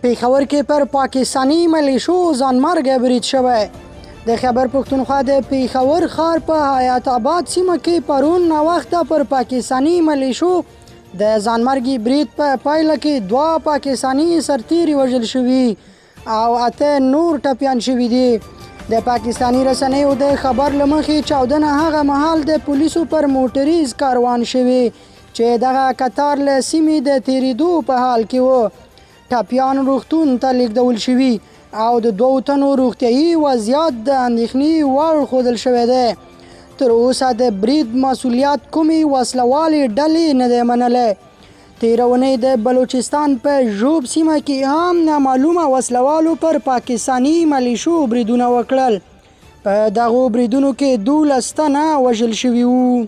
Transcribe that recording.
پېښور کې پر پاکستاني ملیشو ځانمرګه برید شوی. د خیبر پښتونخوا د پېښور ښار په حیات آباد سیمه کې پرون ناوخته پر پاکستاني ملیشو د ځانمرګي برید په پایله کې 2 پاکستاني سرتیري وژل شوي او 8 نور ټپیان شوي دي. د پاکستاني رسنیو د خبر له مخې چاودنه هغه مهال د پولیسو پر موټریز کاروان شوي چې دغه قطار له سیمې د تېرېدو په حال کې و. ټپیان روغتون ته لیږدول شوي او د 2 تنو روغتیایي وضعیت د اندېښنې وړ ښودل شوی دی. تر اوسه د برید مسؤلیت کومې وسلوالې ډلې نه دی منلی. تېره اونۍ د بلوچستان په ژوب سیمه کې هم نامعلومه وسلوالو پر پاکستاني ملیشو بریدونه وکړل. په دغو بریدونو کې 12 تنه وژل شوي وو.